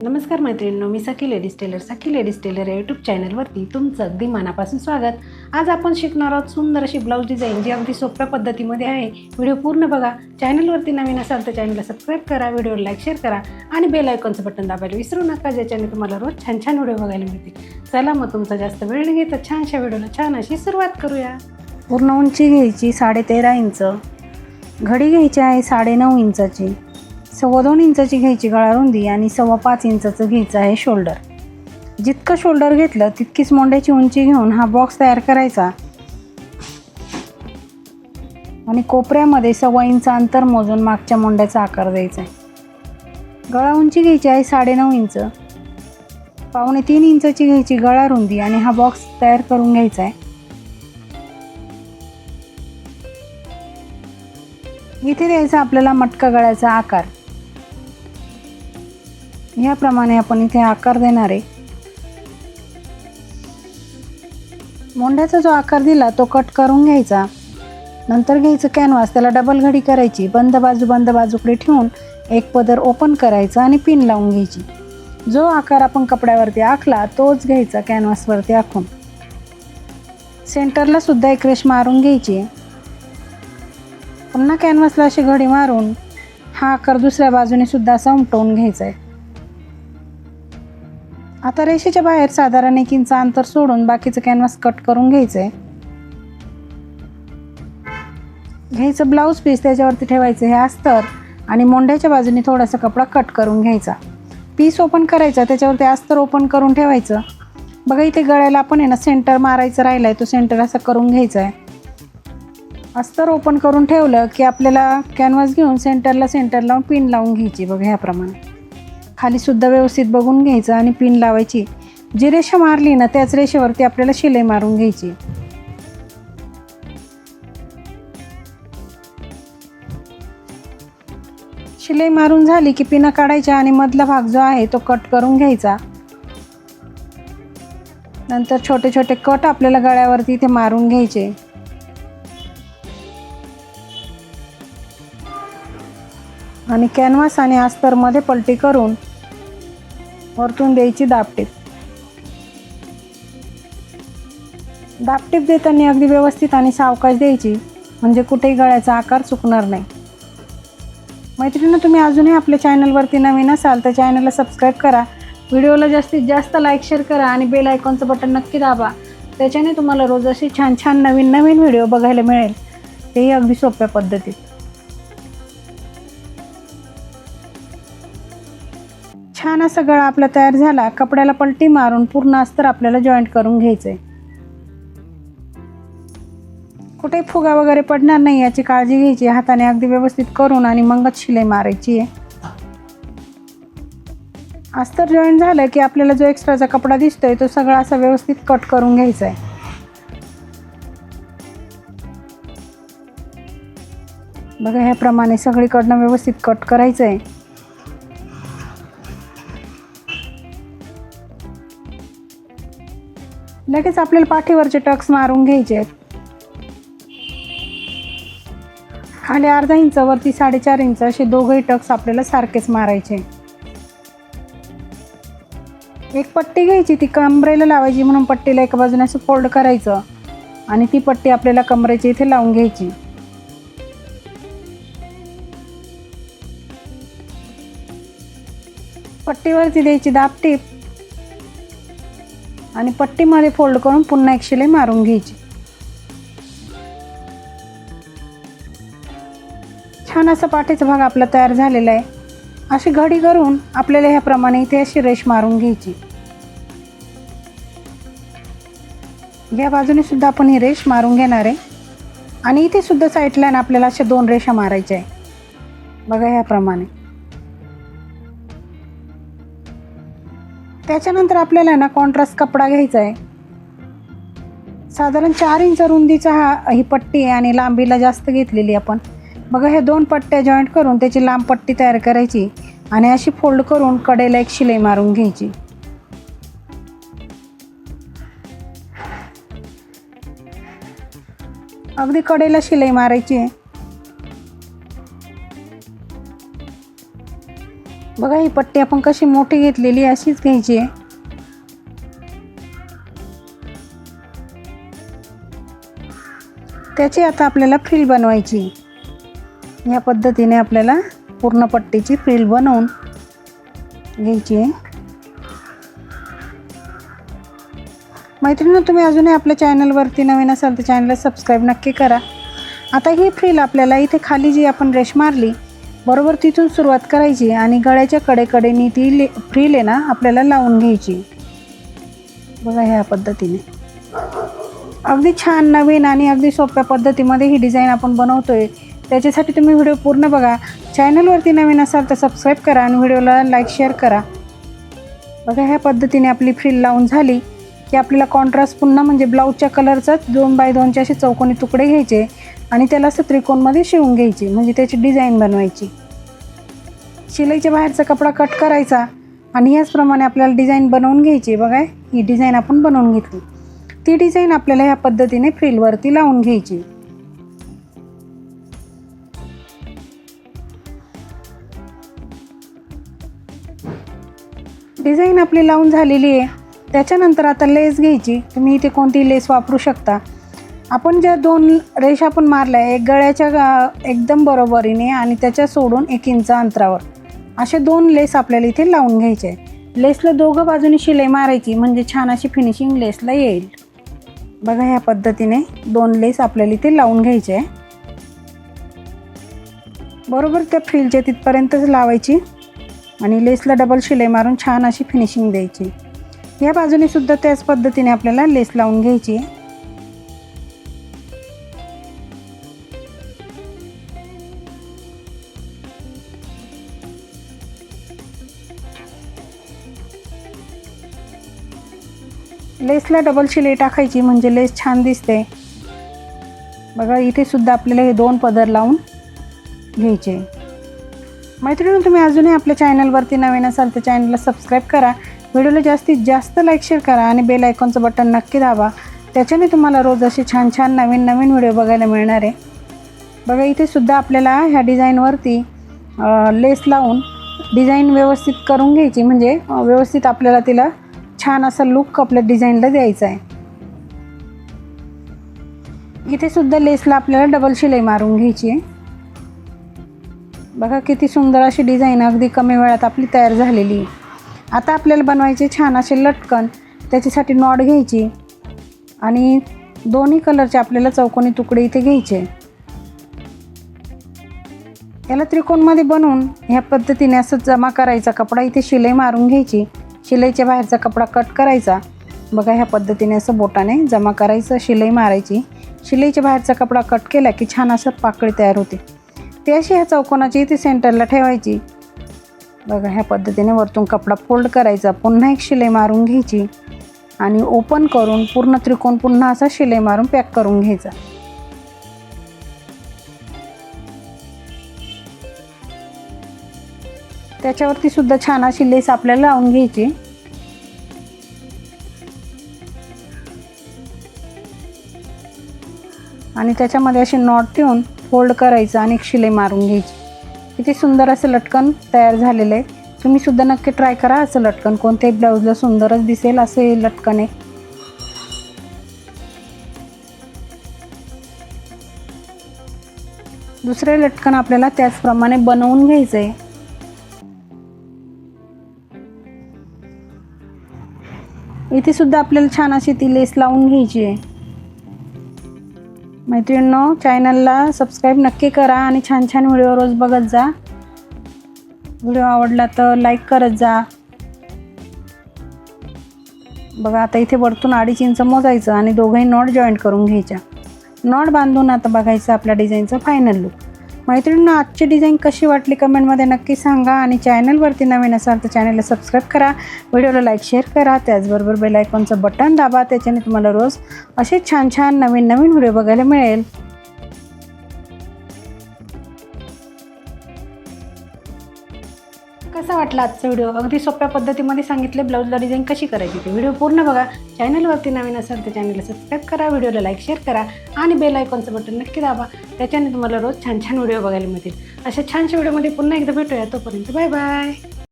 नमस्कार मैत्रिणींनो, मी सखी ladies tailor या यूट्यूब चॅनलवरती तुमचं अगदी मनापासून स्वागत. आज आपण शिकणार आहोत सुंदर अशी ब्लाऊज डिझाईन, जी अगदी सोप्या पद्धतीमध्ये आहे. व्हिडिओ पूर्ण बघा. चॅनलवरती नवीन असाल तर चॅनलला सबस्क्राईब करा, व्हिडिओला लाईक शेअर करा आणि बेल आयकॉनचं बटन दाबायला विसरू नका, ज्याच्याने तुम्हाला रोज छान छान व्हिडिओ बघायला मिळतील. चला मग तुमचा जास्त वेळ न घेता छानशा व्हिडिओला छान अशी सुरुवात करूया. पूर्ण उंची घ्यायची 13.5 इंच, घडी घ्यायची आहे 9.5 इंचाची, 2.25 इंचाची घ्यायची गळा रुंदी आणि 5.25 इंचाचं घ्यायचं आहे शोल्डर. जितकं शोल्डर घेतलं तितकीच मोंड्याची उंची घेऊन हा बॉक्स तयार करायचा आणि कोपऱ्यामध्ये 1.25 इंच अंतर मोजून मागच्या मोंड्याचा आकार द्यायचा आहे. गळा उंची घ्यायची आहे 9.5 इंच, 2.25 इंचाची घ्यायची गळा रुंदी आणि हा बॉक्स तयार करून घ्यायचा आहे. इथे द्यायचा आपल्याला मटका गळ्याचा आकार. याप्रमाणे आपण इथे आकार देणार आहे. मोंड्याचा जो आकार दिला तो कट करून घ्यायचा. नंतर घ्यायचं कॅनव्हास, त्याला डबल घडी करायची, बंद बाजूकडे ठेवून एक पदर ओपन करायचा आणि पिन लावून घ्यायची. जो आकार आपण कपड्यावरती आखला तोच घ्यायचा कॅनव्हासवरती आखून. सेंटरला सुद्धा एक रेष मारून घ्यायची. पुन्हा कॅनव्हासला अशी घडी मारून हा आकार दुसऱ्या बाजूने सुद्धा असा उमटवून घ्यायचा आहे. आता रेषेच्या बाहेर साधारण 1 इंच अंतर सोडून बाकीचं कॅनव्हास कट करून घ्यायचं आहे. घ्यायचं ब्लाऊज पीस, त्याच्यावरती ठेवायचं हे अस्तर आणि मोंड्याच्या बाजूने थोडासा कपडा कट करून घ्यायचा. पीस ओपन करायचा, त्याच्यावरती अस्तर ओपन करून ठेवायचं. बघा इथे गळ्याला आपण आहे ना सेंटर मारायचं राहिला आहे, तो सेंटर असा करून घ्यायचा आहे. अस्तर ओपन करून ठेवलं की आपल्याला कॅनव्हास घेऊन सेंटर लावून पिन लावून घ्यायची. बघा ह्याप्रमाणे खाली सुद्धा व्यवस्थित बघून घ्यायचं आणि पिन लावायची. जी रेषा मारली ना त्याच रेषेवरती आपल्याला शिलाई मारून घ्यायची. शिलाई मारून झाली की पिना काढायच्या आणि मधला भाग जो आहे तो कट करून घ्यायचा. नंतर छोटे छोटे कट आपल्याला गळ्यावरती इथे मारून घ्यायचे. आणि कॅनव्हास आणि अस्तरमध्ये पलटी करून वरतून द्यायची दाबटीप. दाबटीप देताना अगदी व्यवस्थित आणि सावकाश द्यायची, म्हणजे कुठेही गळ्याचा आकार चुकणार नाही. मैत्रिणींनो, तुम्ही अजूनही आपल्या चॅनलवरती नवीन असाल तर चॅनलला सबस्क्राईब करा, व्हिडिओला जास्तीत जास्त लाईक शेअर करा आणि बेल आयकॉनचं बटन नक्की दाबा. त्याच्याने तुम्हाला रोज अशी छान छान नवीन व्हिडिओ बघायला मिळेल, तेही अगदी सोप्या पद्धतीत. छान असा गळा आपला तयार झाला. कपड्याला पलटी मारून पूर्ण अस्तर आपल्याला जॉईंट करून घ्यायचंय. कुठे फुगा वगैरे पडणार नाही याची काळजी घ्यायची. हाताने अगदी व्यवस्थित करून आणि मगच शिलाई मारायची आहे. अस्तर जॉईंट झालं की आपल्याला जो एक्स्ट्राचा कपडा दिसतोय तो सगळा असा व्यवस्थित कट करून घ्यायचा आहे. बघा ह्याप्रमाणे सगळीकडनं व्यवस्थित कट करायचं आहे. लगेच आपल्याला पाठीवरचे टक्स मारून घ्यायचे आहेत. खाली अर्धा इंच, वरती 4.5 इंच असे दोघंही टक्स आपल्याला सारखेच मारायचे. एक पट्टी घ्यायची, ती कमरेला लावायची म्हणून पट्टीला एका बाजूने असं फोल्ड करायचं आणि ती पट्टी आपल्याला कमरेच्या इथे लावून घ्यायची. पट्टीवरती द्यायची दाबटीप आणि पट्टीमध्ये फोल्ड करून पुन्हा एक शिलाई मारून घ्यायची. छान असा पाठीचा भाग आपला तयार झालेला आहे. अशी घडी करून आपल्याला ह्याप्रमाणे इथे अशी रेष मारून घ्यायची. या बाजूने सुद्धा आपण ही रेष मारून घेणार आहे आणि इथे सुद्धा साईडला आपल्याला अशा 2 रेषा मारायच्या आहे. बघा ह्याप्रमाणे. त्याच्यानंतर आपल्याला ना कॉन्ट्रास्ट कपडा घ्यायचा आहे. साधारण 4 इंच रुंदीचा ही पट्टी आहे आणि लांबीला जास्त घेतलेली आपण. बघा ह्या 2 पट्ट्या जॉईंट करून त्याची लांब पट्टी तयार करायची आणि अशी फोल्ड करून कडेला एक शिलाई मारून घ्यायची. अगदी कडेला शिलाई मारायची आहे. बघा ही पट्टी आपण कशी मोठी घेतलेली अशीच घ्यायची आहे. त्याची आता आपल्याला फ्रिल बनवायची. या पद्धतीने आपल्याला पूर्ण पट्टीची फ्रिल बनवून घ्यायची आहे. मैत्रिणी, तुम्ही अजूनही आपल्या चॅनलवरती नवीन असाल तर चॅनलला सबस्क्राईब नक्की करा. आता ही फ्रिल आपल्याला इथे खाली जी आपण रेष मारली बरोबर तिथून सुरुवात करायची आणि गळ्याच्या कडेकडेनी ती फ्रिल आहे ना आपल्याला लावून घ्यायची. बघा ह्या पद्धतीने अगदी छान नवीन आणि अगदी सोप्या पद्धतीमध्ये ही डिझाईन आपण बनवतोय. त्याच्यासाठी तुम्ही व्हिडिओ पूर्ण बघा. चॅनलवरती नवीन असाल तर सबस्क्राईब करा आणि व्हिडिओला लाईक शेअर करा. बघा ह्या पद्धतीने आपली फ्रिल लावून झाली की आपल्याला कॉन्ट्रास्ट पुन्हा म्हणजे ब्लाऊजच्या कलरचाच 2x2चे असे चौकोनी तुकडे घ्यायचे आणि त्याला असं त्रिकोणमध्ये शिवून घ्यायची म्हणजे त्याची डिझाईन बनवायची. शिलाईच्या बाहेरचा कपडा कट करायचा आणि याचप्रमाणे आपल्याला डिझाईन बनवून घ्यायची. बघा ही डिझाईन आपण बनवून घेतली. ती डिझाईन आपल्याला ह्या पद्धतीने फ्रिलवरती लावून घ्यायची. डिझाईन आपली लावून झालेली आहे. त्याच्यानंतर आता लेस घ्यायची. तुम्ही इथे कोणती लेस वापरू शकता. आपण ज्या 2 रेषा आपण मारल्या एक गळ्याच्या एकदम बरोबरीने आणि त्याच्या सोडून 1 इंच अंतरावर असे 2 लेस आपल्याला इथे लावून घ्यायचे आहे. लेसला दोघं बाजूनी शिलाई मारायची म्हणजे छान अशी फिनिशिंग लेसला येईल. बघा ह्या पद्धतीने 2 लेस आपल्याला इथे लावून घ्यायचे आहे. बरोबर त्या फ्रिलच्या तिथपर्यंतच लावायची आणि लेसला डबल शिलाई मारून छान अशी फिनिशिंग द्यायची. या बाजूने सुद्धा त्याच पद्धतीने आपल्याला लेस लावून घ्यायची. लेसला डबल शिलाई टाकायची म्हणजे लेस छान दिसते. बघा इथे सुद्धा आपल्याला हे 2 पदर लावून घ्यायचे. मैत्रिणी, तुम्ही अजूनही आपल्या चॅनलवरती नवीन असाल तर चॅनलला सबस्क्राईब करा. व्हिडिओला जास्तीत जास्त लाईक शेअर करा आणि बेल आयकॉनचं बटन नक्की दाबा. त्याच्याने तुम्हाला रोज असे छान छान नवीन नवीन व्हिडिओ बघायला मिळणार आहे. बघा इथे सुद्धा आपल्याला ह्या डिझाईनवरती लेस लावून डिझाईन व्यवस्थित करून घ्यायची म्हणजे व्यवस्थित आपल्याला तिला छान असा लुक आपल्या डिझाईनला द्यायचा आहे. इथे सुद्धा लेसला आपल्याला डबल शिलाई मारून घ्यायची आहे. बघा किती सुंदर अशी डिझाईन अगदी कमी वेळात आपली तयार झालेली आहे. आता आपल्याला बनवायचे छान असे लटकन. त्याच्यासाठी नॉट घ्यायची आणि दोन्ही कलरचे आपल्याला चौकोनी तुकडे इथे घ्यायचे. याला त्रिकोणमध्ये बनवून ह्या पद्धतीने असं जमा करायचा कपडा. इथे शिलाई मारून घ्यायची. शिलाईच्या बाहेरचा कपडा कट करायचा. बघा ह्या पद्धतीने असं बोटाने जमा करायचं, शिलाई मारायची. शिलाईच्या बाहेरचा कपडा कट केला की छान असं पाकळी तयार होते. ते अशी ह्या चौकोनाची इथे सेंटरला ठेवायची. बघा ह्या पद्धतीने वरतून कपडा फोल्ड करायचा, पुन्हा एक शिलाई मारून घ्यायची आणि ओपन करून पूर्ण त्रिकोण पुन्हा असा शिलाई मारून पॅक करून घ्यायचा. त्याच्यावरती सुद्धा छान अशी लेस आपल्याला लावून घ्यायची. आणि त्याच्यामध्ये अशी नॉट ठेवून फोल्ड करायचं आणि एक शिलाई मारून घ्यायची. किती सुंदर असं लटकन तयार झालेलं आहे. तुम्ही सुद्धा नक्की ट्राय करा. असं लटकन कोणत्याही ब्लाऊजला सुंदरच दिसेल असं हे लटकन आहे. दुसरे लटकन आपल्याला त्याचप्रमाणे बनवून घ्यायचं आहे. इथे सुद्धा आपल्याला छान अशी ती लेस लावून घ्यायची आहे. मैत्रिणींनो, चॅनलला सबस्क्राईब नक्की करा आणि छान छान व्हिडिओ रोज बघत जा. व्हिडिओ आवडला तर लाईक करत जा. बघा आता इथे वरतून 2.5 इंच मोजायचं आणि दोघंही नॉट जॉईंट करून घ्यायच्या. नॉट बांधून आता बघायचं आपल्या डिझाईनचं फायनल लुक. मैत्रिणींनो, आजची डिझाईन कशी वाटली कमेंटमध्ये नक्की सांगा आणि चॅनलवरती नवीन असाल तर चॅनलला सबस्क्राईब करा. व्हिडिओला लाईक शेअर करा. त्याचबरोबर बेल आयकॉनचं बटन दाबा. त्याच्याने तुम्हाला रोज असे छान छान नवीन नवीन व्हिडिओ बघायला मिळेल. कसा वाटला आजचा व्हिडिओ? अगदी सोप्या पद्धतीमध्ये सांगितले ब्लाऊजला डिझाईन कशी करायची ते. व्हिडिओ पूर्ण बघा. चॅनलवरती नवीन असाल तर चॅनलला सबस्क्राईब करा. व्हिडिओला लाईक शेअर करा आणि बेल आयकॉनचं बटन नक्की दाबा. त्याच्याने तुम्हाला रोज छान छान व्हिडिओ बघायला मिळतील. अशा छानशा व्हिडिओमध्ये पुन्हा एकदा भेटूया. तोपर्यंत बाय बाय.